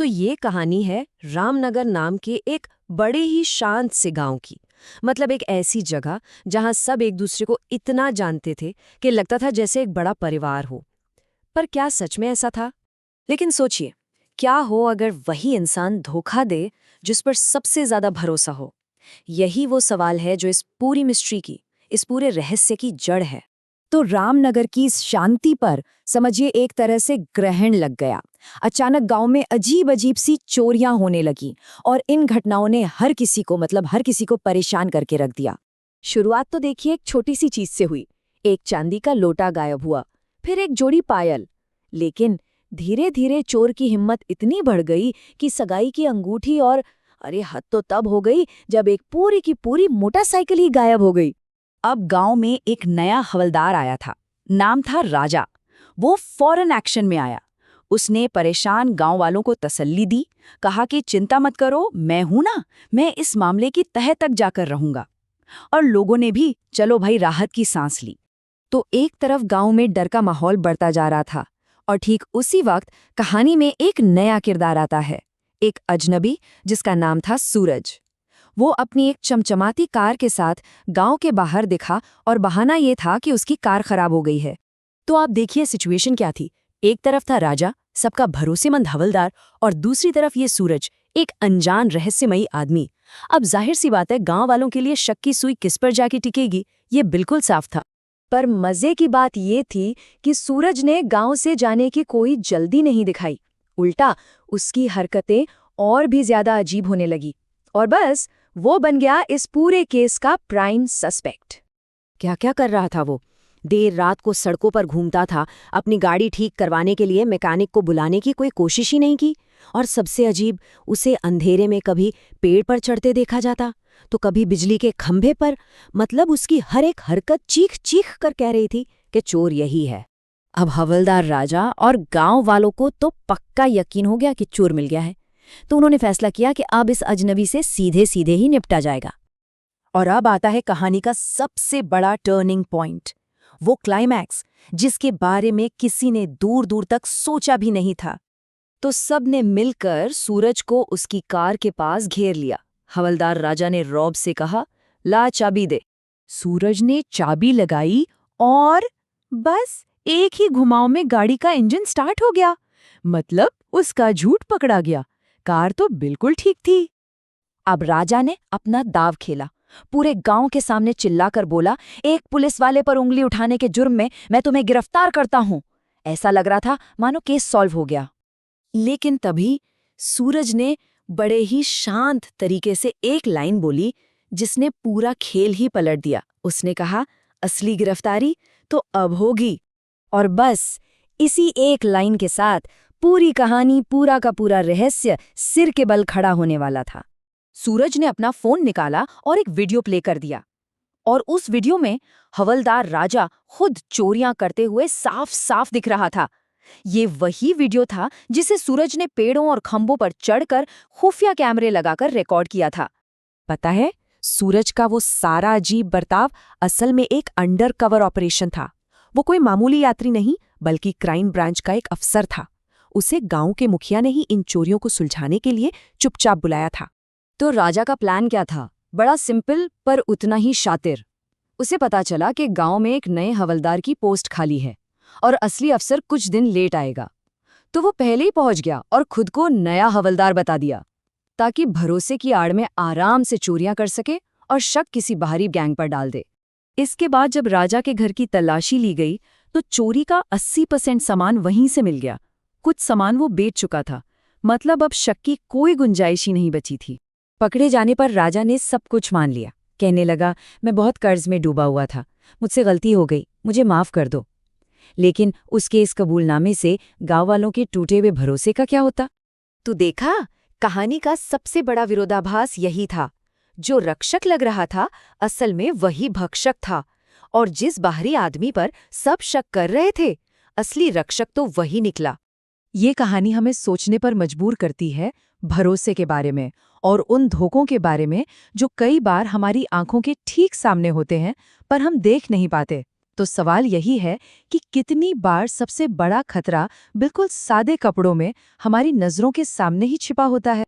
ये कहानी है रामनगर नाम के एक बड़े ही शांत से गांव की। मतलब एक ऐसी जगह जहां सब एक दूसरे को इतना जानते थे कि लगता था जैसे एक बड़ा परिवार हो। पर क्या सच में ऐसा था? लेकिन सोचिए, क्या हो अगर वही इंसान धोखा दे जिस पर सबसे ज्यादा भरोसा हो? यही वो सवाल है जो इस पूरी मिस्ट्री की, इस पूरे रहस्य की जड़ है। तो रामनगर की इस शांति पर समझिए एक तरह से ग्रहण लग गया। अचानक गांव में अजीब अजीब सी चोरियां होने लगी और इन घटनाओं ने हर किसी को परेशान करके रख दिया। शुरुआत तो देखिए एक छोटी सी चीज से हुई। एक चांदी का लोटा गायब हुआ, फिर एक जोड़ी पायल। लेकिन धीरे धीरे चोर की हिम्मत इतनी बढ़ गई कि सगाई की अंगूठी और अरे हद तो तब हो गई जब एक पूरी की पूरी मोटरसाइकिल ही गायब हो गई। अब गांव में एक नया हवलदार आया था। नाम था राजा। वो फौरन एक्शन में आया। उसने परेशान गांव वालों को तसल्ली दी, कहा कि चिंता मत करो, मैं हूं ना, मैं इस मामले की तह तक जाकर रहूंगा। और लोगों ने भी चलो भाई राहत की सांस ली। तो एक तरफ गांव में डर का माहौल बढ़ता जा रहा था और ठीक उसी वक्त कहानी में एक नया किरदार आता है, एक अजनबी जिसका नाम था सूरज। वो अपनी एक चमचमाती कार के साथ गांव के बाहर दिखा और बहाना ये था कि उसकी कार खराब हो गई है। तो आप देखिए सिचुएशन क्या थी। एक तरफ था राजा, सबका भरोसेमंद हवलदार, और दूसरी तरफ ये सूरज, एक अनजान रहस्यमयी आदमी। अब जाहिर सी बात है, गांव वालों के लिए शक की सुई किस पर जाके टिकेगी, ये बिल्कुल साफ था। पर मजे की बात ये थी कि सूरज ने गांव से जाने की कोई जल्दी नहीं दिखाई। उल्टा उसकी हरकतें और भी ज्यादा अजीब होने लगी और बस वो बन गया इस पूरे केस का प्राइम सस्पेक्ट। क्या क्या कर रहा था वो? देर रात को सड़कों पर घूमता था, अपनी गाड़ी ठीक करवाने के लिए मैकेनिक को बुलाने की कोई कोशिश ही नहीं की। और सबसे अजीब, उसे अंधेरे में कभी पेड़ पर चढ़ते देखा जाता तो कभी बिजली के खंभे पर। मतलब उसकी हर एक हरकत चीख चीख कर कह रही थी कि चोर यही है। अब हवलदार राजा और गांव वालों को तो पक्का यकीन हो गया कि चोर मिल गया है। तो उन्होंने फैसला किया कि अब इस अजनबी से सीधे सीधे ही निपटा जाएगा। और अब आता है कहानी का सबसे बड़ा टर्निंग पॉइंट, वो क्लाइमैक्स जिसके बारे में किसी ने दूर दूर तक सोचा भी नहीं था। तो सब ने मिलकर सूरज को उसकी कार के पास घेर लिया। हवलदार राजा ने रौब से कहा, ला चाबी दे। सूरज ने चाबी लगाई और बस एक ही घुमाव में गाड़ी का इंजन स्टार्ट हो गया। मतलब उसका झूठ पकड़ा गया। कार तो बिल्कुल ठीक थी। अब राजा ने अपना दाव खेला। पूरे गांव के सामने चिल्लाकर बोला, एक पुलिस वाले पर उंगली उठाने के जुर्म में मैं तुम्हें गिरफ्तार करता हूं। ऐसा लग रहा था मानो केस सॉल्व हो गया। लेकिन तभी सूरज ने बड़े ही शांत तरीके से एक लाइन बोली जिसने पूरा खेल ही पलट दिया। उसने कहा, असली गिरफ्तारी तो अब होगी। और बस इसी एक लाइन के साथ पूरी कहानी, पूरा का पूरा रहस्य सिर के बल खड़ा होने वाला था। सूरज ने अपना फोन निकाला और एक वीडियो प्ले कर दिया। और उस वीडियो में हवलदार राजा खुद चोरियां करते हुए साफ साफ दिख रहा था। ये वही वीडियो था जिसे सूरज ने पेड़ों और खंभों पर चढ़कर खुफिया कैमरे लगाकर रिकॉर्ड किया था। पता है, सूरज का वो सारा अजीब बर्ताव असल में एक अंडर कवर ऑपरेशन था। वो कोई मामूली यात्री नहीं, बल्कि क्राइम ब्रांच का एक अफसर था। उसे गांव के मुखिया ने ही इन चोरियों को सुलझाने के लिए चुपचाप बुलाया था। तो राजा का प्लान क्या था? बड़ा सिंपल पर उतना ही शातिर। उसे पता चला कि गांव में एक नए हवलदार की पोस्ट खाली है और असली अफसर कुछ दिन लेट आएगा। तो वो पहले ही पहुंच गया और खुद को नया हवलदार बता दिया, ताकि भरोसे की आड़ में आराम से चोरियां कर सके और शक किसी बाहरी गैंग पर डाल दे। इसके बाद जब राजा के घर की तलाशी ली गई तो चोरी का 80% सामान वहीं से मिल गया। कुछ सामान वो बेच चुका था। मतलब अब शक की कोई गुंजाइश ही नहीं बची थी। पकड़े जाने पर राजा ने सब कुछ मान लिया। कहने लगा, मैं बहुत कर्ज में डूबा हुआ था, मुझसे गलती हो गई, मुझे माफ कर दो। लेकिन उसके इस कबूलनामे से गांव वालों के टूटे हुए भरोसे का क्या होता? तो देखा, कहानी का सबसे बड़ा विरोधाभास यही था। जो रक्षक लग रहा था असल में वही भक्षक था। और जिस बाहरी आदमी पर सब शक कर रहे थे, असली रक्षक तो वही निकला। ये कहानी हमें सोचने पर मजबूर करती है, भरोसे के बारे में और उन धोखों के बारे में जो कई बार हमारी आंखों के ठीक सामने होते हैं पर हम देख नहीं पाते। तो सवाल यही है कि कितनी बार सबसे बड़ा खतरा बिल्कुल सादे कपड़ों में हमारी नजरों के सामने ही छिपा होता है।